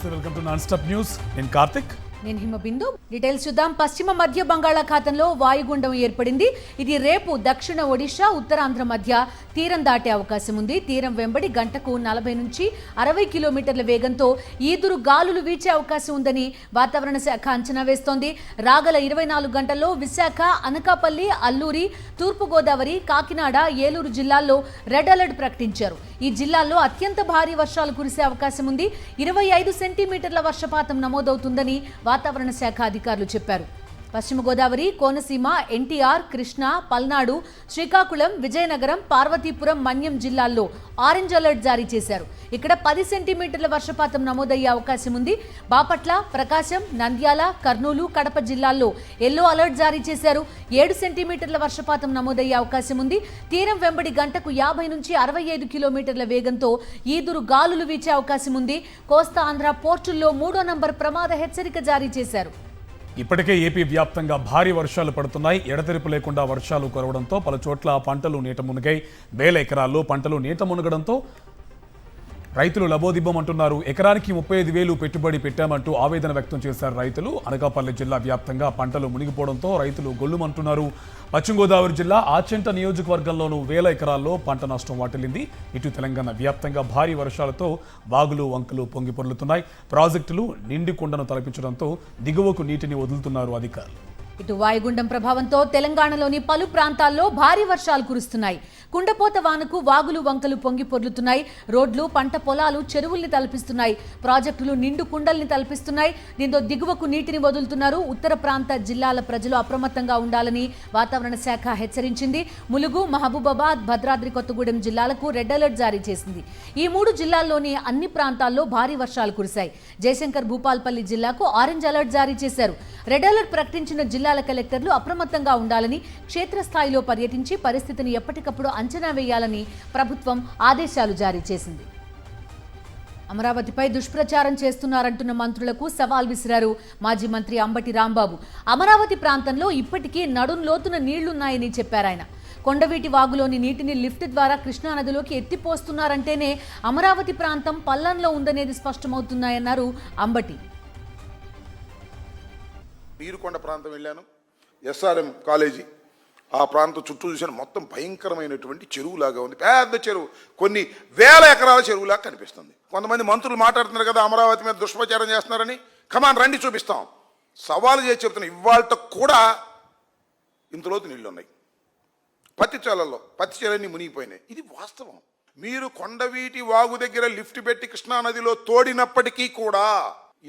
నమస్తే, welcome to non stop news. నేను కార్తిక్. నేను హిమబిందు. డీటెయిల్స్ చూద్దాం. పశ్చిమ మధ్య బంగాళాఖాతంలో వాయుగుండం ఏర్పడింది. ఇది రేపు దక్షిణ ఒడిశా, ఉత్తరాంధ్ర మధ్య తీరం దాటే అవకాశం ఉంది. తీరం వెంబడి గంటకు 40 నుంచి 60 కిలోమీటర్ల వేగంతో ఈదురు గాలులు వీచే అవకాశం ఉందని వాతావరణ శాఖ అంచనా వేస్తోంది. రాగల 24 గంటల్లో విశాఖ, అనకాపల్లి, అల్లూరి, తూర్పుగోదావరి, కాకినాడ, ఏలూరు జిల్లాల్లో రెడ్ అలర్ట్ ప్రకటించారు. ఈ జిల్లాల్లో అత్యంత భారీ వర్షాలు కురిసే అవకాశం ఉంది. 25 సెంటీమీటర్ల వర్షపాతం నమోదవుతుందని వాతావరణ శాఖ అధికారులు చెప్పారు. పశ్చిమ గోదావరి, కోనసీమ, ఎన్టీఆర్, కృష్ణా, పల్నాడు, శ్రీకాకుళం, విజయనగరం, పార్వతీపురం, మన్యం జిల్లాల్లో ఆరెంజ్ అలర్ట్ జారీ చేశారు. ఇక్కడ 10 సెంటీమీటర్ల వర్షపాతం నమోదయ్యే అవకాశం ఉంది. బాపట్ల, ప్రకాశం, నంద్యాల, కర్నూలు, కడప జిల్లాల్లో ఎల్లో అలర్ట్ జారీ చేశారు. 7 సెంటీమీటర్ల వర్షపాతం నమోదయ్యే అవకాశం ఉంది. తీరం వెంబడి గంటకు 50 నుంచి 65 కిలోమీటర్ల వేగంతో ఈదురు గాలులు వీచే అవకాశం ఉంది. కోస్తా ఆంధ్ర పోర్టుల్లో 3వ నంబర్ ప్రమాద హెచ్చరిక జారీ చేశారు. ఇప్పటికే ఏపీ వ్యాప్తంగా భారీ వర్షాలు పడుతున్నాయి. ఎడతెరిపి లేకుండా వర్షాలు కురవడంతో పలు చోట్ల పంటలు నీట మునిగాయి. వేల ఎకరాల్లో పంటలు నీట మునగడంతో రైతులు లబోదిబ్బమంటున్నారు. ఎకరానికి 35,000 పెట్టుబడి పెట్టామంటూ ఆవేదన వ్యక్తం చేశారు రైతులు. అనకాపల్లి జిల్లా వ్యాప్తంగా పంటలు మునిగిపోవడంతో రైతులు గొల్లుమంటున్నారు. పశ్చిమ గోదావరి జిల్లా ఆచంట నియోజకవర్గంలోనూ వేల ఎకరాల్లో పంట నష్టం వాటిల్లింది. ఇటు తెలంగాణ వ్యాప్తంగా భారీ వర్షాలతో వాగులు, వంకలు పొంగి పొర్లుతున్నాయి. ప్రాజెక్టులు నిండి కుండను తలపించడంతో దిగువకు నీటిని వదులుతున్నారు అధికారులు. ఇటు వాయుగుండం ప్రభావంతో తెలంగాణలోని పలు ప్రాంతాల్లో భారీ వర్షాలు కురుస్తున్నాయి. కుండపోత వానకు వాగులు, వంకలు పొంగి పొర్లుతున్నాయి. రోడ్లు, పంట పొలాలు, చెరువుల్ని తలపిస్తున్నాయి. ప్రాజెక్టులు నిండు కుండల్ని తలపిస్తున్నాయి. దీంతో దిగువకు నీటిని వదులుతున్నారు. ఉత్తర ప్రాంత జిల్లాల ప్రజలు అప్రమత్తంగా ఉండాలని వాతావరణ శాఖ హెచ్చరించింది. ములుగు, మహబూబాబాద్, భద్రాద్రి కొత్తగూడెం జిల్లాలకు రెడ్ అలర్ట్ జారీ చేసింది. ఈ 3 జిల్లాల్లోని అన్ని ప్రాంతాల్లో భారీ వర్షాలు కురిశాయి. జయశంకర్ భూపాల్పల్లి జిల్లాకు ఆరెంజ్ అలర్ట్ జారీ చేశారు. రెడ్ అలర్ట్ ప్రకటించిన జిల్లాల కలెక్టర్లు అప్రమత్తంగా ఉండాలని, క్షేత్రస్థాయిలో పర్యటించి పరిస్థితిని ఎప్పటికప్పుడు అంచనా వేయాలని ప్రభుత్వం ఆదేశాలు జారీ చేసింది. అమరావతిపై దుష్ప్రచారం చేస్తున్నారంటున్న మంత్రులకు సవాల్ విసిరారు మాజీ మంత్రి అంబటి రాంబాబు. అమరావతి ప్రాంతంలో ఇప్పటికీ నడుం లోతున నీళ్లున్నాయని చెప్పారాయన. కొండవీటి వాగులోని నీటిని లిఫ్ట్ ద్వారా కృష్ణానదిలోకి ఎత్తిపోస్తున్నారంటేనే అమరావతి ప్రాంతం పల్లంలో ఉందనేది స్పష్టమవుతున్నాయన్నారు అంబటి. నీరుకొండ ప్రాంతం వెళ్ళాను, ఎస్ఆర్ఎం కాలేజీ ఆ ప్రాంతం చుట్టూ చూసాను. మొత్తం భయంకరమైనటువంటి చెరువులాగా ఉంది. పెద్ద చెరువు, కొన్ని వేల ఎకరాల చెరువులాగా కనిపిస్తుంది. కొంతమంది మంత్రులు మాట్లాడుతున్నారు కదా అమరావతి మీద దుష్ప్రచారం చేస్తున్నారని. కమాన్ రండి చూపిస్తాం, సవాలు చేసి చెప్తున్నాం. ఇవాళ కూడా ఇంతలోతు నీళ్ళు ఉన్నాయి. పత్తి చేలన్నీ మునిగిపోయినాయి. ఇది వాస్తవం. మీరు కొండవీటి వాగు దగ్గర లిఫ్ట్ పెట్టి కృష్ణానదిలో తోడినప్పటికీ కూడా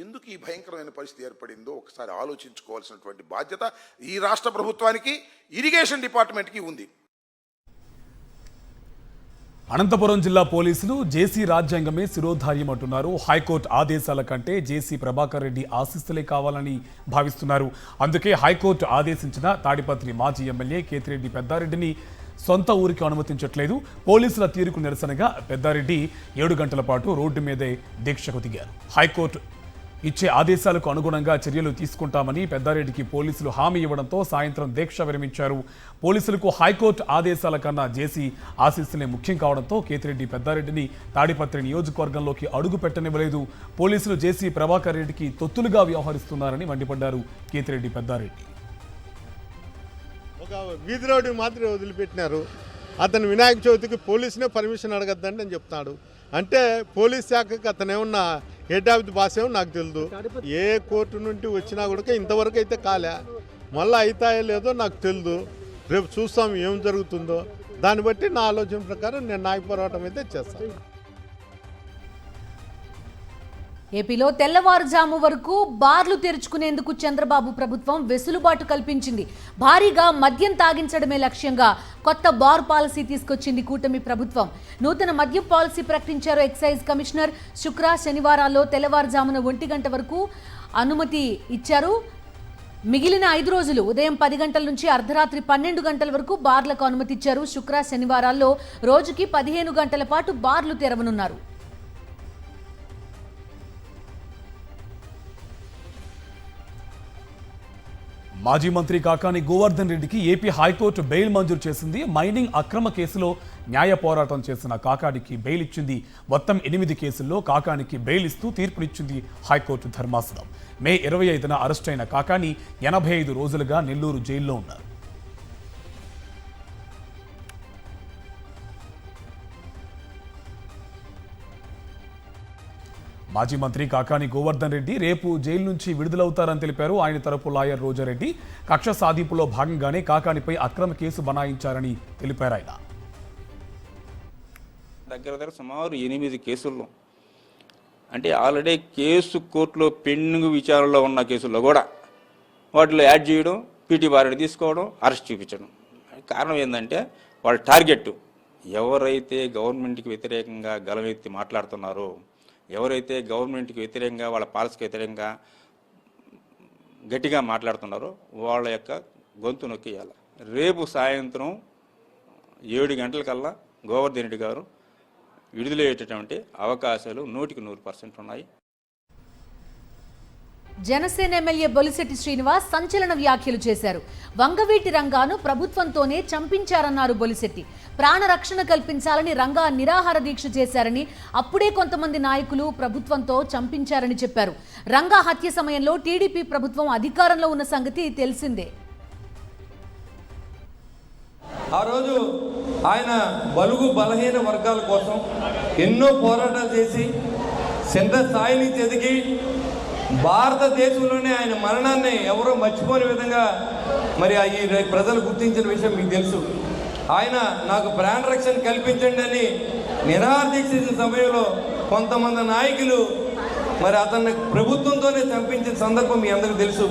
ఎందుకు ఈ భయంకరమైన పరిస్థితి ఏర్పడిందో ఒకసారి ఆలోచించుకోవాల్సినటువంటి బాధ్యత ఈ రాష్ట్ర ప్రభుత్వానికి, ఇరిగేషన్ డిపార్ట్మెంట్కి ఉంది. అనంతపురం జిల్లా పోలీసులు జేసీ రాజ్యాంగమే శిరోధార్యం అంటున్నారు. హైకోర్టు ఆదేశాల కంటే జేసీ ప్రభాకర్ రెడ్డి ఆశీస్సులే కావాలని భావిస్తున్నారు. అందుకే హైకోర్టు ఆదేశించిన తాడిపత్రి మాజీ ఎమ్మెల్యే కేతిరెడ్డి పెద్దారెడ్డిని సొంత ఊరికి అనుమతించట్లేదు. పోలీసుల తీరుకు నిరసనగా పెద్దారెడ్డి 7 గంటల పాటు రోడ్డు మీదే దీక్షకు దిగారు. హైకోర్టు ఇచ్చే ఆదేశాలకు అనుగుణంగా చర్యలు తీసుకుంటామని పెద్దారెడ్డికి పోలీసులు హామీ ఇవ్వడంతో సాయంత్రం దీక్ష విరమించారు. పోలీసులకు హైకోర్టు ఆదేశాల కన్నా జేసీ ఆశీస్సులే ముఖ్యం కావడంతో కేతిరెడ్డి పెద్దారెడ్డిని తాడిపత్రి నియోజకవర్గంలోకి అడుగు పెట్టనివ్వలేదు. పోలీసులు జేసీ ప్రభాకర్ రెడ్డికి తొత్తులుగా వ్యవహరిస్తున్నారని మండిపడ్డారు కేతిరెడ్డి పెద్దారెడ్డి. ఒక వీధి రోడ్డు మాత్రమే వదిలిపెట్టినారు. అతను వినాయక చవితికి పోలీసునే పర్మిషన్ అడగద్దండి అని చెప్తాడు. అంటే పోలీస్ శాఖకి అతను ఏమన్నా హెడ్ ఆఫ్ ది బాస్ ఏమో నాకు తెలియదు. ఏ కోర్టు నుండి వచ్చినా కూడా ఇంతవరకు అయితే కాలే. మళ్ళీ అవుతాయో లేదో నాకు తెలియదు. రేపు చూస్తాం ఏం జరుగుతుందో. దాన్ని బట్టి నా ఆలోచన ప్రకారం నేను న్యాయ పోరాటం అయితే చేస్తాను. ఏపీలో తెల్లవారుజాము వరకు బార్లు తెరుచుకునేందుకు చంద్రబాబు ప్రభుత్వం వెసులుబాటు కల్పించింది. భారీగా మద్యం తాగించడమే లక్ష్యంగా కొత్త బార్ పాలసీ తీసుకొచ్చింది కూటమి ప్రభుత్వం. నూతన మద్యం పాలసీ ప్రకటించారు ఎక్సైజ్ కమిషనర్. శుక్ర, శనివారాల్లో తెల్లవారుజామున 1 గంట వరకు అనుమతి ఇచ్చారు. మిగిలిన 5 రోజులు ఉదయం 10 గంటల నుంచి అర్ధరాత్రి 12 గంటల వరకు బార్లకు అనుమతి ఇచ్చారు. శుక్ర, శనివారాల్లో రోజుకి 15 గంటల పాటు బార్లు తెరవనున్నారు. మాజీ మంత్రి కాకాని గోవర్ధన్ రెడ్డికి ఏపీ హైకోర్టు బెయిల్ మంజూరు చేసింది. మైనింగ్ అక్రమ కేసులో న్యాయ పోరాటం చేసిన కాకానికి బెయిల్ ఇచ్చింది. మొత్తం 8 కేసుల్లో కాకానికి బెయిల్ ఇస్తూ తీర్పునిచ్చింది హైకోర్టు ధర్మాసనం. మే 25న అరెస్ట్ అయిన కాకాని 85 రోజులుగా నెల్లూరు జైల్లో ఉన్నారు. మాజీ మంత్రి కాకాని గోవర్ధన్ రెడ్డి రేపు జైలు నుంచి విడుదలవుతారని తెలిపారు. ఆయన తరపు లాయర్ రోజారెడ్డి కక్ష సాధింపులో భాగంగానే కాకానిపై అక్రమ కేసు బనాయించారని తెలిపారు. ఆయన దగ్గర సుమారు 8 కేసుల్లో అంటే ఆల్రెడీ కేసు కోర్టులో పెండింగ్ విచారణలో ఉన్న కేసుల్లో కూడా వాటిలో యాడ్ చేయడం, పీటీ బారెడ్ తీసుకోవడం, అరెస్ట్ చూపించడం. కారణం ఏంటంటే వాళ్ళ టార్గెట్ ఎవరైతే గవర్నమెంట్కి వ్యతిరేకంగా గలమెత్తి మాట్లాడుతున్నారో, ఎవరైతే గవర్నమెంట్కి వ్యతిరేకంగా వాళ్ళ పాలసీకి వ్యతిరేకంగా గట్టిగా మాట్లాడుతున్నారో వాళ్ళ యొక్క గొంతు నొక్కేయాలి. రేపు సాయంత్రం 7 గంటలకల్లా గోవర్ధన్ రెడ్డి గారు విడుదలయ్యేటటువంటి అవకాశాలు 100% ఉన్నాయి. జనసేన ఎమ్మెల్యే బొలిశెట్టి శ్రీనివాస్ సంచలన వ్యాఖ్యలు చేశారు. వంగవీటి రంగాను ప్రభుత్వంతోనే చంపించారన్నారు బొలిశెట్టి. ప్రాణరక్షణ కల్పించాలని రంగా నిరాహార దీక్ష చేశారని, అప్పుడే కొంతమంది నాయకులు ప్రభుత్వంతో చంపించారని చెప్పారు. రంగా హత్య సమయంలో టీడీపీ ప్రభుత్వం అధికారంలో ఉన్న సంగతి తెలిసిందే. ఆ రోజు ఆయన బలుగు బలహీన వర్గాల కోసం ఎన్నో పోరాటాలు చేసి సెంటర్ స్థాయి నుంచి ఎదిగి భారతదేశంలోనే ఆయన మరణాన్ని ఎవరో మర్చిపోని విధంగా మరి ఈ ప్రజలు గుర్తించిన విషయం మీకు తెలుసు. ఆయన నాకు ప్రాణ రక్షణ కల్పించండి అని నిరాహార దీక్ష చేసిన సమయంలో కొంతమంది నాయకులు మరి అతన్ని ప్రభుత్వంతోనే చంపించిన సందర్భం మీ అందరికీ తెలుసు.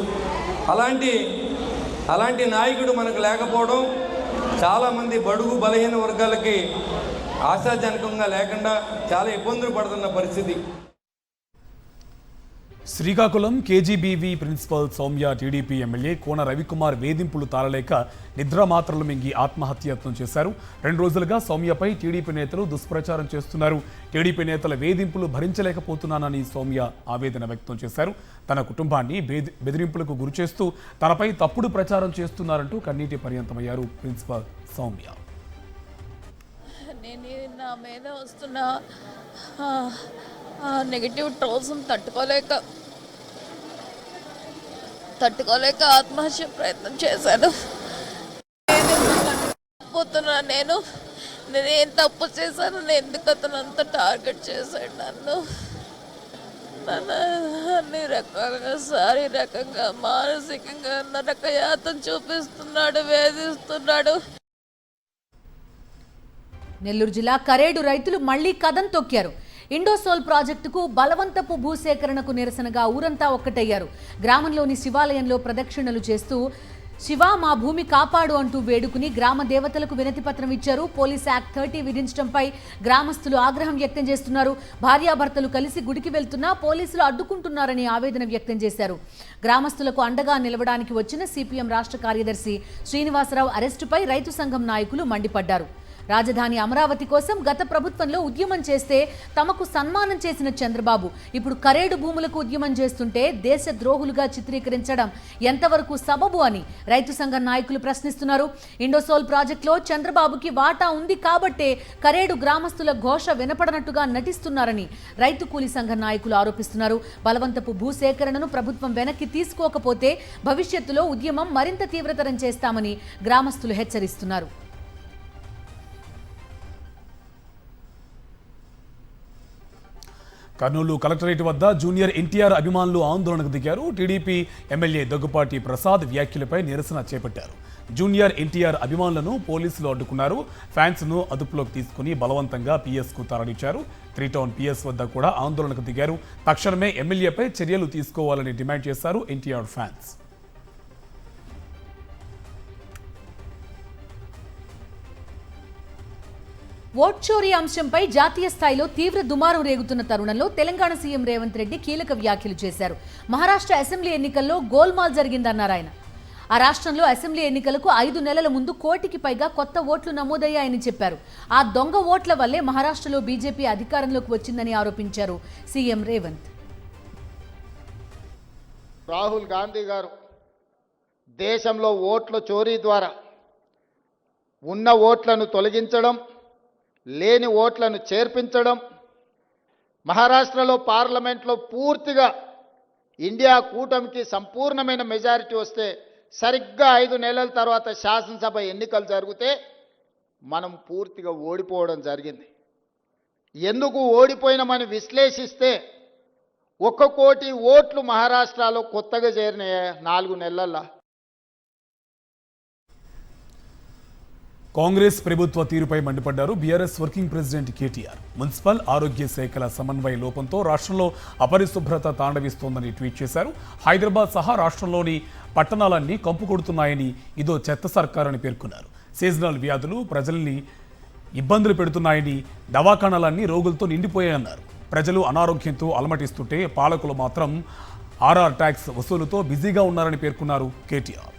అలాంటి నాయకుడు మనకు లేకపోవడం చాలామంది బడుగు బలహీన వర్గాలకి ఆశాజనకంగా లేకుండా చాలా ఇబ్బందులు పడుతున్న పరిస్థితి. Srikakulam KGBV principal Soumya TDP MLA Kona Ravikumar వేధింపులు తాళలేక నిద్రమాత్రలు మింగి ఆత్మహత్యయత్నం చేశారు. 2 రోజులుగా సౌమ్యపై టీడీపీ నేతలు దుష్ప్రచారం చేస్తున్నారు. టీడీపీ నేతల వేధింపులు భరించలేకపోతున్నానని సౌమ్య ఆవేదన వ్యక్తం చేశారు. తన కుటుంబాన్ని బెదిరింపులకు గురిచేస్తూ తనపై తప్పుడు ప్రచారం చేస్తున్నారంటూ కన్నీటి పర్యంతమయ్యారు ప్రిన్సిపల్ సౌమ్య. నేను నా మీద వస్తున్న నెగిటివ్ ట్రోల్స్ని తట్టుకోలేక ఆత్మహత్య ప్రయత్నం చేశాను. పోతున్నా నేనేం తప్పు చేశాను, ఎందుకు అతను అంత టార్గెట్ చేశాడు నన్ను అన్ని రకాలుగా శారీరకంగా మానసికంగా నరకయాతన చూపిస్తున్నాడు, వేధిస్తున్నాడు. నెల్లూరు జిల్లా కరేడు రైతులు మళ్లీ కదం తొక్కారు. ఇండోసోల్ ప్రాజెక్టుకు బలవంతపు భూసేకరణకు నిరసనగా ఊరంతా ఒక్కటయ్యారు. గ్రామంలోని శివాలయంలో ప్రదక్షిణలు చేస్తూ శివ మా భూమి కాపాడు అంటూ వేడుకుని గ్రామ దేవతలకు వినతి పత్రం ఇచ్చారు. పోలీస్ యాక్ట్ 30 విధించడంపై గ్రామస్తులు ఆగ్రహం వ్యక్తం చేస్తున్నారు. భార్యాభర్తలు కలిసి గుడికి వెళ్తున్నా పోలీసులు అడ్డుకుంటున్నారని ఆవేదన వ్యక్తం చేశారు. గ్రామస్తులకు అండగా నిలవడానికి వచ్చిన సిపిఎం రాష్ట్ర కార్యదర్శి శ్రీనివాసరావు అరెస్టుపై రైతు సంఘం నాయకులు మండిపడ్డారు. రాజధాని అమరావతి కోసం గత ప్రభుత్వంలో ఉద్యమం చేస్తే తమకు సన్మానం చేసిన చంద్రబాబు ఇప్పుడు కరేడు భూములకు ఉద్యమం చేస్తుంటే దేశ ద్రోహులుగా చిత్రీకరించడం ఎంతవరకు సబబు అని రైతు సంఘ నాయకులు ప్రశ్నిస్తున్నారు. ఇండోసోల్ ప్రాజెక్టులో చంద్రబాబుకి వాటా ఉంది కాబట్టే కరేడు గ్రామస్తుల ఘోష వినపడనట్టుగా నటిస్తున్నారని రైతు కూలీ సంఘ నాయకులు ఆరోపిస్తున్నారు. బలవంతపు భూసేకరణను ప్రభుత్వం వెనక్కి తీసుకోకపోతే భవిష్యత్తులో ఉద్యమం మరింత తీవ్రతరం చేస్తామని గ్రామస్తులు హెచ్చరిస్తున్నారు. కర్నూలు కలెక్టరేట్ వద్ద జూనియర్ ఎన్టీఆర్ అభిమానులు ఆందోళనకు దిగారు. టీడీపీ ఎమ్మెల్యే దగ్గుపాటి ప్రసాద్ వ్యాఖ్యలపై నిరసన చేపట్టారు. జూనియర్ ఎన్టీఆర్ అభిమానులను పోలీసులు అడ్డుకున్నారు. ఫ్యాన్స్ను అదుపులోకి తీసుకుని బలవంతంగా పిఎస్కు తరలించారు. 3 టౌన్ పిఎస్ వద్ద కూడా ఆందోళనకు దిగారు. తక్షణమే ఎమ్మెల్యేపై చర్యలు తీసుకోవాలని డిమాండ్ చేశారు ఎన్టీఆర్ ఫ్యాన్స్. ఓట్ చోరీ అంశంపై జాతీయ స్థాయిలో తీవ్ర దుమారం రేగుతున్న తరుణంలో తెలంగాణ సీఎం రేవంత్ రెడ్డి కీలక వ్యాఖ్యలు చేశారు. మహారాష్ట్ర అసెంబ్లీ ఎన్నికల్లో గోల్మాల్ జరిగిందన్నారు ఆయన. ఆ రాష్ట్రంలో అసెంబ్లీ ఎన్నికలకు 5 నెలల ముందు 1 కోటికి పైగా కొత్త ఓట్లు నమోదయ్యాయని చెప్పారు. ఆ దొంగ ఓట్ల వల్లే మహారాష్ట్రలో బీజేపీ అధికారంలోకి వచ్చిందని ఆరోపించారు సీఎం రేవంత్. రాహుల్ గాంధీ గారు దేశంలో ఓట్ల చోరీ ద్వారా ఉన్న ఓట్లను తొలగించడం, లేని ఓట్లను చేర్పించడం, మహారాష్ట్రలో పార్లమెంట్లో పూర్తిగా ఇండియా కూటమికి సంపూర్ణమైన మెజారిటీ వస్తే సరిగ్గా 5 నెలల తర్వాత శాసనసభ ఎన్నికలు జరిగితే మనం పూర్తిగా ఓడిపోవడం జరిగింది. ఎందుకు ఓడిపోయినామని విశ్లేషిస్తే 1 కోటి ఓట్లు మహారాష్ట్రలో కొత్తగా చేరిన 4 నెలల్లో. కాంగ్రెస్ ప్రభుత్వ తీరుపై మండిపడ్డారు BRS working president KTR. Municipal, ఆరోగ్య శాఖల సమన్వయ లోపంతో రాష్ట్రంలో అపరిశుభ్రత తాండవిస్తోందని ట్వీట్ చేశారు. హైదరాబాద్ సహా రాష్ట్రంలోని పట్టణాలన్నీ కంపు కొడుతున్నాయని, ఇదో చెత్త సర్కారని పేర్కొన్నారు. సీజనల్ వ్యాధులు ప్రజల్ని ఇబ్బందులు పెడుతున్నాయని, దవాఖానాలన్నీ రోగులతో నిండిపోయాయన్నారు. ప్రజలు అనారోగ్యంతో అలమటిస్తుంటే పాలకులు మాత్రం ఆర్ఆర్ ట్యాక్స్ వసూలుతో బిజీగా ఉన్నారని పేర్కొన్నారు కేటీఆర్.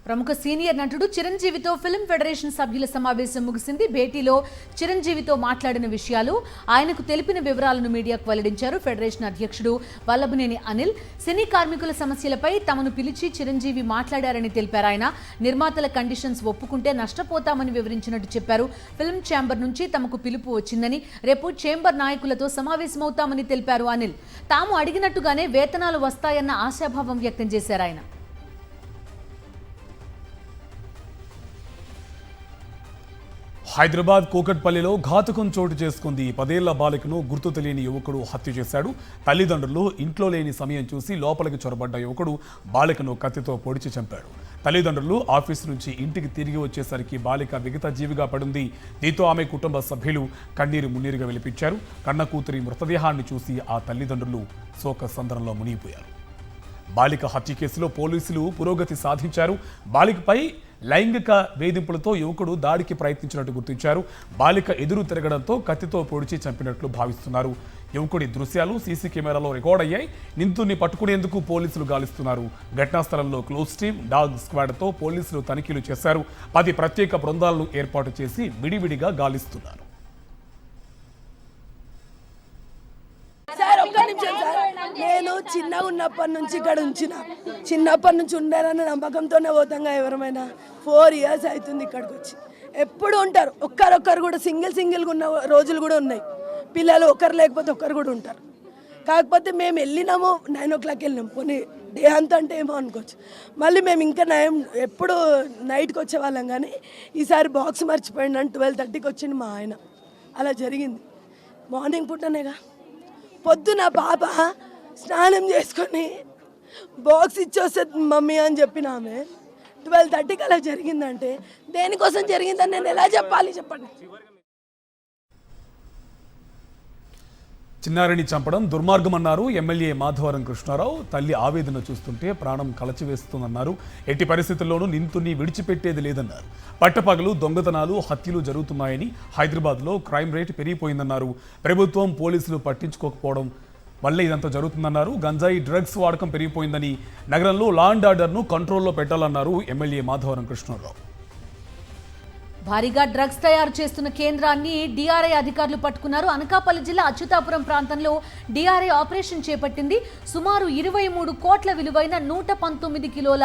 ప్రముఖ సీనియర్ నటుడు చిరంజీవితో ఫిల్మ్ ఫెడరేషన్ సభ్యుల సమావేశం ముగిసింది. భేటీలో చిరంజీవితో మాట్లాడిన విషయాలు, ఆయనకు తెలిపిన వివరాలను మీడియాకు వెల్లడించారు ఫెడరేషన్ అధ్యక్షుడు వల్లభనేని అనిల్. సినీ కార్మికుల సమస్యలపై తమను పిలిచి చిరంజీవి మాట్లాడారని తెలిపారు ఆయన. నిర్మాతల కండిషన్స్ ఒప్పుకుంటే నష్టపోతామని వివరించినట్టు చెప్పారు. ఫిల్మ్ ఛాంబర్ నుంచి తమకు పిలుపు వచ్చిందని, రేపు ఛాంబర్ నాయకులతో సమావేశమవుతామని తెలిపారు అనిల్. తాము అడిగినట్టుగానే వేతనాలు వస్తాయన్న ఆశాభావం వ్యక్తం చేశారు ఆయన. హైదరాబాద్ కూకట్పల్లిలో ఘాతుకం చోటు చేసుకుంది. 10 ఏళ్ల బాలికను గుర్తు తెలియని యువకుడు హత్య చేశాడు. తల్లిదండ్రులు ఇంట్లో లేని సమయం చూసి లోపలికి చొరబడ్డ యువకుడు బాలికను కత్తితో పొడిచి చంపాడు. తల్లిదండ్రులు ఆఫీసు నుంచి ఇంటికి తిరిగి వచ్చేసరికి బాలిక మిగతా జీవిగా పడింది. దీంతో ఆమె కుటుంబ సభ్యులు కన్నీరు మున్నీరుగా వెలిపించారు. కన్న కూతురి మృతదేహాన్ని చూసి ఆ తల్లిదండ్రులు శోక సందర్భంలో మునిగిపోయారు. బాలిక హత్య కేసులో పోలీసులు పురోగతి సాధించారు. బాలికపై లైంగిక వేధింపులతో యువకుడు దాడికి ప్రయత్నించినట్టు గుర్తించారు. బాలిక ఎదురు తిరగడంతో కత్తితో పొడిచి చంపినట్లు భావిస్తున్నారు. యువకుడి దృశ్యాలు సీసీ కెమెరాలో రికార్డ్ అయ్యాయి. నిందితుడిని పట్టుకునేందుకు పోలీసులు గాలిస్తున్నారు. ఘటనా స్థలంలో క్లోజ్ టీమ్, డాగ్ స్క్వాడ్తో పోలీసులు తనిఖీలు చేశారు. 10 ప్రత్యేక బృందాలను ఏర్పాటు చేసి విడివిడిగా గాలిస్తున్నారు. నేను చిన్నగా ఉన్నప్పటి నుంచి ఇక్కడ ఉంచిన, చిన్నప్పటి నుంచి ఉండాలన్న నమ్మకంతోనే పోతాంగా. ఎవరమైనా 4 ఇయర్స్ అవుతుంది ఇక్కడికి వచ్చి. ఎప్పుడు ఉంటారు, ఒక్కరొక్కరు కూడా సింగిల్గా ఉన్న రోజులు కూడా ఉన్నాయి. పిల్లలు ఒకరు లేకపోతే ఒక్కరు కూడా ఉంటారు. కాకపోతే మేము వెళ్ళినాము 9 o'clock వెళ్ళినాము. పోనీ డే అంతా అంటే ఏమో అనుకోవచ్చు. మళ్ళీ మేము ఇంకా నయం ఎప్పుడు నైట్కి వచ్చేవాళ్ళం, కానీ ఈసారి బాక్స్ మర్చిపోయిందని 12:30కి వచ్చింది మా ఆయన. అలా జరిగింది. మార్నింగ్ పుట్టనేగా పొద్దున పాప స్నానం చేసుకొని బాక్స్ ఇచ్చొస్తుంది మమ్మీ అని చెప్పిన ఆమె 12:30కి అలా జరిగిందంటే దేనికోసం జరిగిందని నేను ఎలా చెప్పాలి చెప్పండి. చిన్నారిని చంపడం దుర్మార్గమన్నారు ఎమ్మెల్యే మాధవరం కృష్ణారావు. తల్లి ఆవేదన చూస్తుంటే ప్రాణం కలచివేస్తుందన్నారు. ఎట్టి పరిస్థితుల్లోనూ నిందితుడిని విడిచిపెట్టేది లేదన్నారు. పట్టపగలు దొంగతనాలు, హత్యలు జరుగుతున్నాయని, హైదరాబాద్లో క్రైమ్ రేట్ పెరిగిపోయిందన్నారు. ప్రభుత్వం, పోలీసులు పట్టించుకోకపోవడం వల్ల ఇదంతా జరుగుతుందన్నారు. గంజాయి, డ్రగ్స్ వాడకం పెరిగిపోయిందని, నగరంలో లా అండ్ ఆర్డర్ను కంట్రోల్లో పెట్టాలన్నారు ఎమ్మెల్యే మాధవరం కృష్ణారావు. భారీగా డ్రగ్స్ తయారు చేస్తున్న కేంద్రాన్ని డీఆర్ఐ అధికారులు పట్టుకున్నారు. అనకాపల్లి జిల్లా అచ్యుతాపురం ప్రాంతంలో డీఆర్ఐ ఆపరేషన్ చేపట్టింది. సుమారు 23 కోట్ల విలువైన 119 కిలోల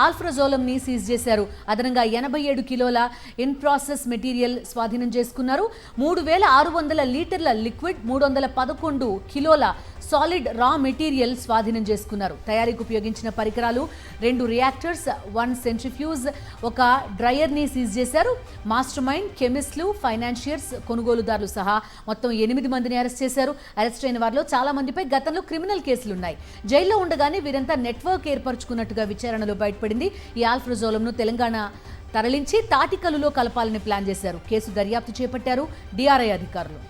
ఆల్ఫ్రజోలంని సీజ్ చేశారు. అదనంగా 87 కిలోల ఇన్ ప్రాసెస్ మెటీరియల్ స్వాధీనం చేసుకున్నారు. 3600 లీటర్ల లిక్విడ్, 311 కిలోల సాలిడ్ రా మెటీరియల్ స్వాధీనం చేసుకున్నారు. తయారీకి ఉపయోగించిన పరికరాలు 2 రియాక్టర్స్, 1 సెంట్రిఫ్యూజ్, 1 డ్రయర్ని సీజ్ చేశారు. మాస్టర్ మైండ్, కెమిస్టులు, ఫైనాన్షియర్స్, కొనుగోలుదారులు సహా మొత్తం 8 మందిని అరెస్ట్ చేశారు. అరెస్ట్ అయిన వారిలో చాలా మందిపై గతంలో క్రిమినల్ కేసులున్నాయి. జైల్లో ఉండగానే వీరంతా నెట్వర్క్ ఏర్పరచుకున్నట్టుగా విచారణలో బయటపడింది. ఈ ఆల్ఫ్రజోలంను తెలంగాణ తరలించి తాటికల్లులో కలపాలని ప్లాన్ చేశారు. కేసు దర్యాప్తు చేపట్టారు డీఆర్ఐ అధికారులు.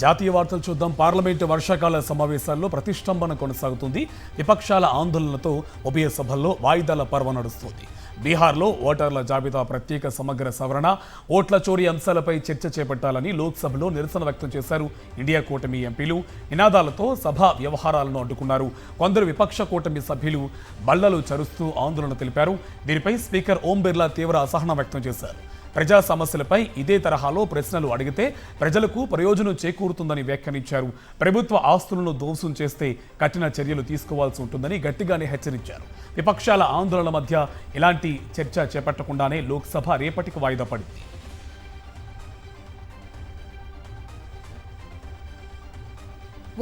జాతీయ వార్తలు చూద్దాం. పార్లమెంటు వర్షాకాల సమావేశాల్లో ప్రతిష్టంభన కొనసాగుతుంది. విపక్షాల ఆందోళనలతో ఉభయ సభల్లో వాయిదాల పర్వ నడుస్తోంది. బీహార్లో ఓటర్ల జాబితా ప్రత్యేక సమగ్ర సవరణ, ఓట్ల చోరీ అంశాలపై చర్చ చేపట్టాలని లోక్సభలో నిరసన వ్యక్తం చేశారు ఇండియా కూటమి ఎంపీలు. నినాదాలతో సభ వ్యవహారాలను అడ్డుకున్నారు. కొందరు విపక్ష కూటమి సభ్యులు బళ్లలు చరుస్తూ ఆందోళన తెలిపారు. దీనిపై స్పీకర్ ఓం బిర్లా తీవ్ర అసహనం వ్యక్తం చేశారు. ప్రజా సమస్యలపై ఇదే తరహాలో ప్రశ్నలు అడిగితే ప్రజలకు ప్రయోజనం చేకూరుతుందని వ్యాఖ్యానించారు. ప్రభుత్వ ఆస్తులను ధ్వంసం చేస్తే కఠిన చర్యలు తీసుకోవాల్సి ఉంటుందని గట్టిగానే హెచ్చరించారు. విపక్షాల ఆందోళన మధ్య ఇలాంటి చర్చ చేపట్టకుండానే లోక్సభ రేపటికి వాయిదా పడింది.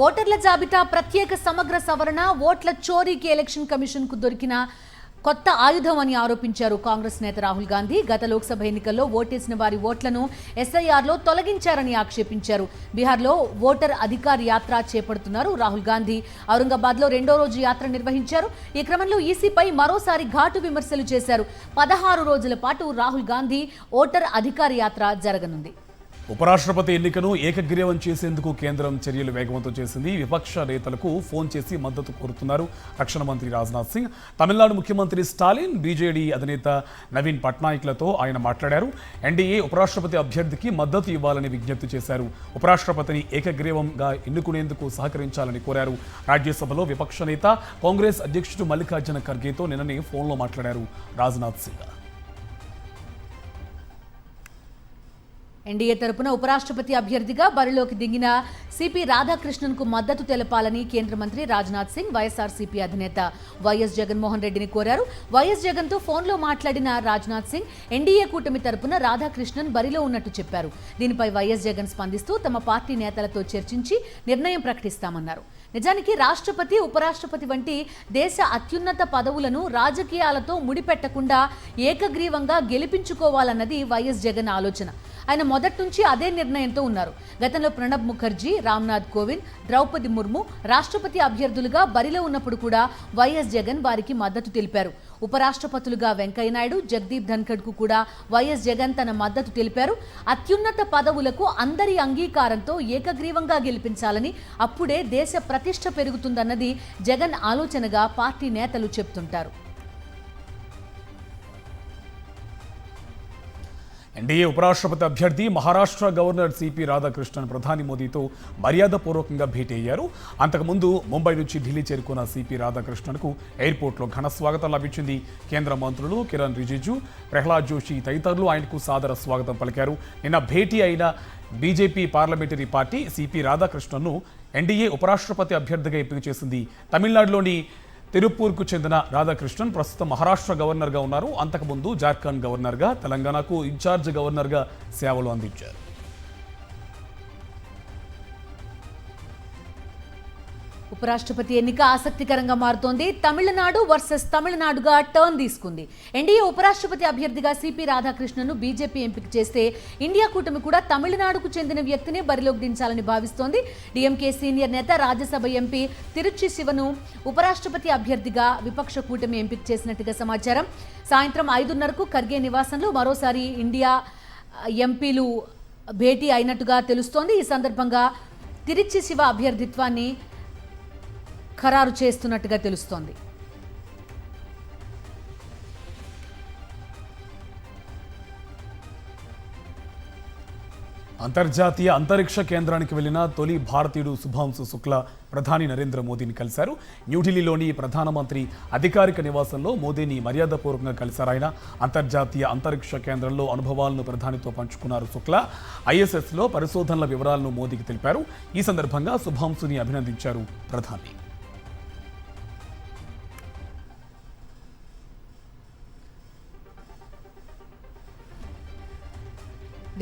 ఓటర్ల జాబితా ప్రత్యేక సమగ్ర సవరణ, ఓట్ల చోరీకి ఎలక్షన్ కమిషన్కు దొరికిన కొత్త ఆయుధం అని ఆరోపించారు కాంగ్రెస్ నేత రాహుల్ గాంధీ. గత లోక్సభ ఎన్నికల్లో ఓటేసిన వారి ఓట్లను ఎస్ఐఆర్లో తొలగించారని ఆక్షేపించారు. బీహార్లో ఓటర్ అధికార్ యాత్ర చేపడుతున్నారు రాహుల్ గాంధీ. ఔరంగాబాద్లో 2వ రోజు యాత్ర నిర్వహించారు. ఈ క్రమంలో ఈసీపై మరోసారి ఘాటు విమర్శలు చేశారు. 16 రోజుల పాటు రాహుల్ గాంధీ ఓటర్ అధికార్ యాత్ర జరగనుంది. ఉపరాష్ట్రపతి ఎన్నికను ఏకగ్రీవం చేసేందుకు కేంద్రం చర్యలు వేగవంతం చేసింది. విపక్ష నేతలకు ఫోన్ చేసి మద్దతు కోరుతున్నారు రక్షణ మంత్రి రాజ్నాథ్ సింగ్. తమిళనాడు ముఖ్యమంత్రి స్టాలిన్, బీజేడీ అధినేత నవీన్ పట్నాయక్లతో ఆయన మాట్లాడారు. ఎన్డీఏ ఉపరాష్ట్రపతి అభ్యర్థికి మద్దతు ఇవ్వాలని విజ్ఞప్తి చేశారు. ఉపరాష్ట్రపతిని ఏకగ్రీవంగా ఎన్నుకునేందుకు సహకరించాలని కోరారు. రాజ్యసభలో విపక్ష నేత కాంగ్రెస్ అధ్యక్షుడు మల్లికార్జున ఖర్గేతో నిన్ననే ఫోన్లో మాట్లాడారు రాజ్నాథ్ సింగ్. ఎన్డీఏ తరపున ఉపరాష్ట్రపతి అభ్యర్థిగా బరిలోకి దిగిన సిపి రాధాకృష్ణన్కు మద్దతు తెలపాలని కేంద్ర మంత్రి రాజ్నాథ్ సింగ్ వైఎస్ఆర్సీపీ అధినేత వైఎస్ జగన్మోహన్ రెడ్డిని కోరారు. వైఎస్ జగన్తో ఫోన్లో మాట్లాడిన రాజ్నాథ్ సింగ్ ఎన్డీఏ కూటమి తరపున రాధాకృష్ణన్ బరిలో ఉన్నట్టు చెప్పారు. దీనిపై వైఎస్ జగన్ స్పందిస్తూ తమ పార్టీ నేతలతో చర్చించి నిర్ణయం ప్రకటిస్తామన్నారు. నిజానికి రాష్ట్రపతి, ఉపరాష్ట్రపతి వంటి దేశ అత్యున్నత పదవులను రాజకీయాలతో ముడిపెట్టకుండా ఏకగ్రీవంగా గెలిపించుకోవాలన్నది వైఎస్ జగన్ ఆలోచన. ఆయన మొదటి నుంచి అదే నిర్ణయంతో ఉన్నారు. గతంలో ప్రణబ్ ముఖర్జీ, రామ్నాథ్ కోవింద్, ద్రౌపది ముర్ము రాష్ట్రపతి అభ్యర్థులుగా బరిలో ఉన్నప్పుడు కూడా వైఎస్ జగన్ వారికి మద్దతు తెలిపారు. ఉపరాష్ట్రపతులుగా వెంకయ్యనాయుడు, జగదీప్ ధన్ఖడ్కు కూడా వైఎస్ జగన్ తన మద్దతు తెలిపారు. అత్యున్నత పదవులకు అందరి అంగీకారంతో ఏకగ్రీవంగా గెలిపించాలని, అప్పుడే దేశ ప్రతిష్ఠ పెరుగుతుందన్నది జగన్ ఆలోచనగా పార్టీ నేతలు చెప్తుంటారు. ఎన్డీఏ ఉపరాష్ట్రపతి అభ్యర్థి మహారాష్ట్ర గవర్నర్ సిపి రాధాకృష్ణన్ ప్రధాని మోదీతో మర్యాదపూర్వకంగా భేటీ అయ్యారు. అంతకుముందు ముంబై నుంచి ఢిల్లీ చేరుకున్న సిపి రాధాకృష్ణన్కు ఎయిర్పోర్ట్లో ఘన స్వాగతం లభించింది. కేంద్ర మంత్రులు కిరణ్ రిజిజు, ప్రహ్లాద్ జోషి తదితరులు ఆయనకు సాదర స్వాగతం పలికారు. నిన్న భేటీ అయిన బీజేపీ పార్లమెంటరీ పార్టీ సిపి రాధాకృష్ణన్ను ఎన్డీఏ ఉపరాష్ట్రపతి అభ్యర్థిగా ఎంపిక చేసింది. తమిళనాడులోని తిరుపూర్కు చెందిన రాధాకృష్ణన్ ప్రస్తుతం మహారాష్ట్ర గవర్నర్గా ఉన్నారు. అంతకుముందు జార్ఖండ్ గవర్నర్గా, తెలంగాణకు ఇన్ఛార్జ్ గవర్నర్గా సేవలు అందించారు. ఉపరాష్ట్రపతి ఎన్నిక ఆసక్తికరంగా మారుతోంది. తమిళనాడు వర్సెస్ తమిళనాడుగా టర్న్ తీసుకుంది. ఎన్డీఏ ఉపరాష్ట్రపతి అభ్యర్థిగా సిపి రాధాకృష్ణన్ను బీజేపీ ఎంపిక చేస్తే ఇండియా కూటమి కూడా తమిళనాడుకు చెందిన వ్యక్తినే బరిలోకి దించాలని భావిస్తోంది. డీఎంకే సీనియర్ నేత, రాజ్యసభ ఎంపీ తిరుచి శివను ఉపరాష్ట్రపతి అభ్యర్థిగా విపక్ష కూటమి ఎంపిక చేసినట్టుగా సమాచారం. సాయంత్రం 5:30కు ఖర్గే నివాసంలో మరోసారి ఇండియా ఎంపీలు భేటీ అయినట్టుగా తెలుస్తోంది. ఈ సందర్భంగా తిరుచి శివ అభ్యర్థిత్వాన్ని ఖరారు చేస్తున్నట్టుగా తెలుస్తోంది. అంతర్జాతీయ అంతరిక్ష కేంద్రానికి వెళ్లిన తొలి భారతీయుడు శుభాంశు శుక్లా ప్రధాని నరేంద్ర మోదీని కలిశారు. న్యూఢిల్లీలోని ప్రధానమంత్రి అధికారిక నివాసంలో మోదీని మర్యాదపూర్వకంగా కలిశారు. ఆయన అంతర్జాతీయ అంతరిక్ష కేంద్రంలో అనుభవాలను ప్రధానితో పంచుకున్నారు. శుక్లా ఐఎస్ఎస్లో పరిశోధనల వివరాలను మోదీకి తెలిపారు. ఈ సందర్భంగా శుభాంశుని అభినందించారు ప్రధాని.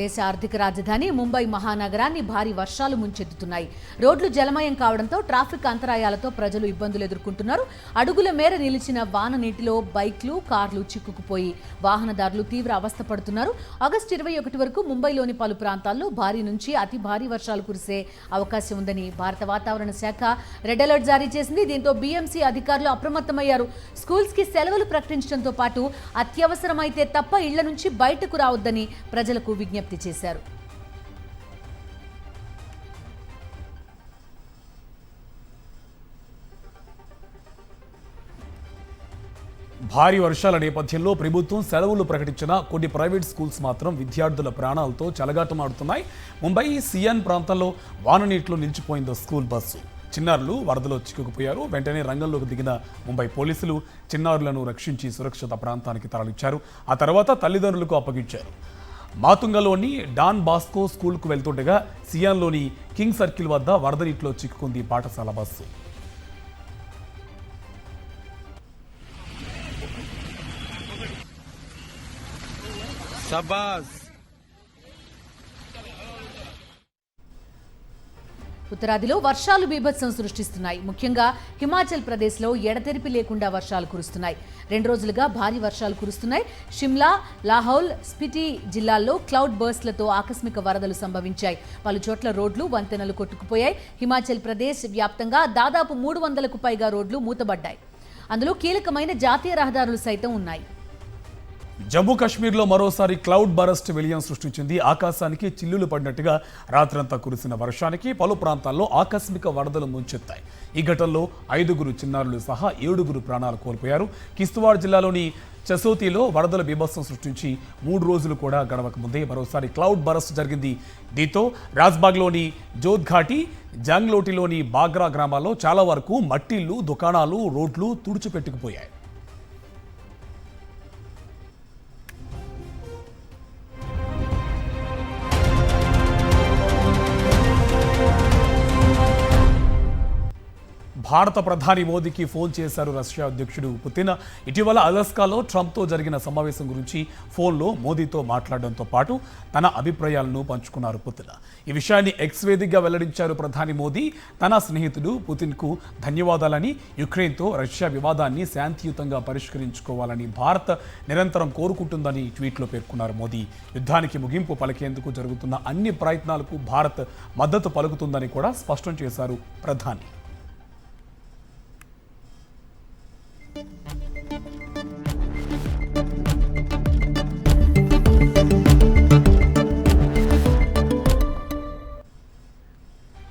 దేశ ఆర్థిక రాజధాని ముంబై మహానగరాన్ని భారీ వర్షాలు ముంచెత్తుతున్నాయి. రోడ్లు జలమయం కావడంతో ట్రాఫిక్ అంతరాయాలతో ప్రజలు ఇబ్బందులు ఎదుర్కొంటున్నారు. అడుగుల మేర నిలిచిన వాన నీటిలో బైక్లు, కార్లు చిక్కుకుపోయి వాహనదారులు తీవ్ర అవస్థ పడుతున్నారు. ఆగస్టు 21 వరకు ముంబైలోని పలు ప్రాంతాల్లో భారీ నుంచి అతి భారీ వర్షాలు కురిసే అవకాశం ఉందని భారత వాతావరణ శాఖ రెడ్ అలర్ట్ జారీ చేసింది. దీంతో బీఎంసీ అధికారులు అప్రమత్తమయ్యారు. స్కూల్స్కి సెలవులు ప్రకటించడంతో పాటు అత్యవసరమైతే తప్ప ఇళ్ల నుంచి బయటకు రావద్దని ప్రజలకు విజ్ఞప్తి చేశారు. భారీ వర్షాల నేపథ్యంలో ప్రభుత్వం సెలవులు ప్రకటించిన కొన్ని ప్రైవేట్ స్కూల్స్ మాత్రం విద్యార్థుల ప్రాణాలతో చెలగాటమాడుతున్నాయి. ముంబై సియాన్ ప్రాంతంలో వాననీటిలో నిలిచిపోయింది స్కూల్ బస్సు. చిన్నారులు వరదలో చిక్కుకుపోయారు. వెంటనే రంగంలోకి దిగిన ముంబై పోలీసులు చిన్నారులను రక్షించి సురక్షిత ప్రాంతానికి తరలించారు. ఆ తర్వాత తల్లిదండ్రులకు అప్పగించారు. మాతుంగలోని డాన్ బాస్కో స్కూల్కు వెళ్తుండగా సియాన్లోని కింగ్ సర్కిల్ వద్ద వరద నీటిలో చిక్కుకుంది పాఠశాల బస్సు. ఉత్తరాదిలో వర్షాలు బీభత్సం సృష్టిస్తున్నాయి. ముఖ్యంగా హిమాచల్ ప్రదేశ్లో ఎడతెరిపి లేకుండా వర్షాలు కురుస్తున్నాయి. 2 రోజులుగా భారీ వర్షాలు కురుస్తున్నాయి. షిమ్లా, లాహౌల్, స్పిటి జిల్లాల్లో క్లౌడ్ బర్స్ట్లతో ఆకస్మిక వరదలు సంభవించాయి. పలు చోట్ల రోడ్లు, వంతెనలు కొట్టుకుపోయాయి. హిమాచల్ ప్రదేశ్ వ్యాప్తంగా దాదాపు 300కు పైగా రోడ్లు మూతబడ్డాయి. అందులో కీలకమైన జాతీయ రహదారులు సైతం ఉన్నాయి. జమ్మూ కాశ్మీర్లో మరోసారి క్లౌడ్ బరస్ట్ విలయం సృష్టించింది. ఆకాశానికి చిల్లులు పడినట్టుగా రాత్రంతా కురిసిన వర్షానికి పలు ప్రాంతాల్లో ఆకస్మిక వరదలు ముంచెత్తాయి. ఈ ఘటనలో 5 చిన్నారులు సహా 7 ప్రాణాలు కోల్పోయారు. కిస్తవాడ్ జిల్లాలోని చసోతిలో వరదల బీభత్సం సృష్టించి 3 రోజులు కూడా గడవక ముందే మరోసారి క్లౌడ్ బరస్ట్ జరిగింది. దీంతో రాజ్బాగ్లోని జోద్ఘాటి, జాంగ్లోటిలోని బాగ్రా గ్రామాల్లో చాలా వరకు మట్టిళ్లు, దుకాణాలు, రోడ్లు తుడిచిపెట్టుకుపోయాయి. భారత ప్రధాని మోదీకి ఫోన్ చేశారు రష్యా అధ్యక్షుడు పుతిన్. ఇటీవల అలస్కాలో ట్రంప్తో జరిగిన సమావేశం గురించి ఫోన్లో మోదీతో మాట్లాడడంతో పాటు తన అభిప్రాయాలను పంచుకున్నారు పుతిన్. ఈ విషయాన్ని ఎక్స్ వేదికగా వెల్లడించారు ప్రధాని మోదీ. తన స్నేహితుడు పుతిన్కు ధన్యవాదాలని, యుక్రెయిన్తో రష్యా వివాదాన్ని శాంతియుతంగా పరిష్కరించుకోవాలని భారత్ నిరంతరం కోరుకుంటుందని ట్వీట్లో పేర్కొన్నారు మోదీ. యుద్ధానికి ముగింపు పలికేందుకు జరుగుతున్న అన్ని ప్రయత్నాలకు భారత్ మద్దతు పలుకుతుందని కూడా స్పష్టం చేశారు ప్రధాని.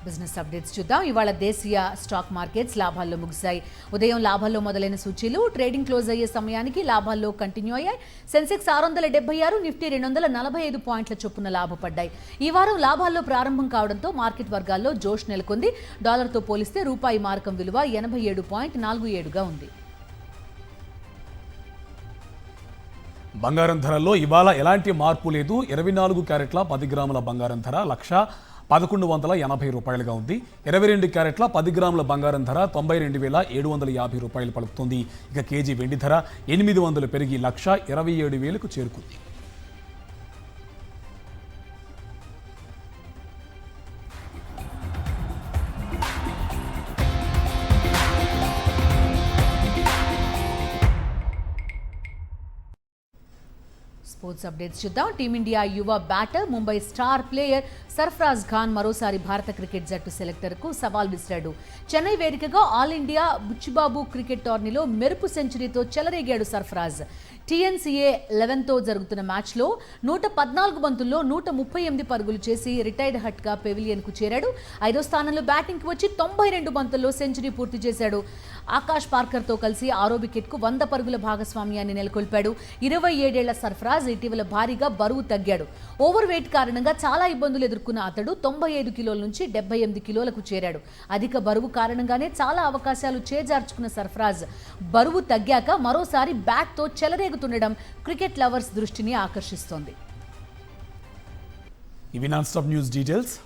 బిజినెస్ అప్డేట్స్ చూద్దాం. ఇవాళ దేశీయ స్టాక్ మార్కెట్స్ లాభాల్లో ముగిశాయి. ఉదయం లాభాల్లో మొదలైన సూచీలు ట్రేడింగ్ క్లోజ్ అయ్యే సమయానికి లాభాల్లో కంటిన్యూ అయ్యాయి. సెన్సెక్స్ 676, నిఫ్టీ 245 పాయింట్ల చొప్పున లాభపడ్డాయి. ఈ వారం లాభాల్లో ప్రారంభం కావడంతో మార్కెట్ వర్గాల్లో జోష్ నెలకొంది. డాలర్తో పోలిస్తే రూపాయి మారకం విలువ 87.47గా ఉంది. బంగారం ధరల్లో ఇవాళ ఎలాంటి మార్పు లేదు. 24 క్యారెట్ల 10 గ్రాముల బంగారం ధర 1,1180 రూపాయలుగా ఉంది. 22 క్యారెట్ల 10 గ్రాముల బంగారం ధర 92,750 రూపాయలు పలుకుతుంది. ఇక కేజీ వెండి ధర 800 పెరిగి 1,27,000కు చేరుకుంది. స్పోర్ట్స్ అప్డేట్స్ చూద్దాం. టీమిండియా యువ batter, Mumbai star player Sarfaraz Khan మరోసారి భారత క్రికెట్ జట్టు సెలెక్టర్కు సవాల్ విసిరాడు. చెన్నై వేదికగా ఆల్ ఇండియా బుచ్చిబాబు క్రికెట్ టోర్నీలో మెరుపు సెంచరీతో చెలరేగాడు సర్ఫరాజ్. TNCA 11తో జరుగుతున్న మ్యాచ్లో 114 బంతుల్లో 138 పరుగులు చేసి రిటైర్డ్ హట్గా పెవిలియన్కు చేరాడు. 5వ స్థానంలో బ్యాటింగ్కి వచ్చి 92 బంతుల్లో సెంచరీ పూర్తి చేశాడు. ఆకాష్ పార్కర్తో కలిసి 6వ వికెట్కు 100 పరుగుల భాగస్వామ్యాన్ని నెలకొల్పాడు. 27 ఏళ్ల సర్ఫరాజ్ ఇటీవల భారీగా బరువు తగ్గాడు. ఓవర్ వెయిట్ కారణంగా చాలా ఇబ్బందులు ఎదుర్కొన్న అతడు 95 కిలోల నుంచి 78 కిలోలకు చేరాడు. అధిక బరువు కారణంగానే చాలా అవకాశాలు చేజార్చుకున్న సర్ఫరాజ్ బరువు తగ్గాక మరోసారి బ్యాట్తో చెలరేగుతుండడం క్రికెట్ లవర్స్ దృష్టిని ఆకర్షిస్తోంది. ఇవి నాన్ స్టాప్ న్యూస్ డీటెయిల్స్.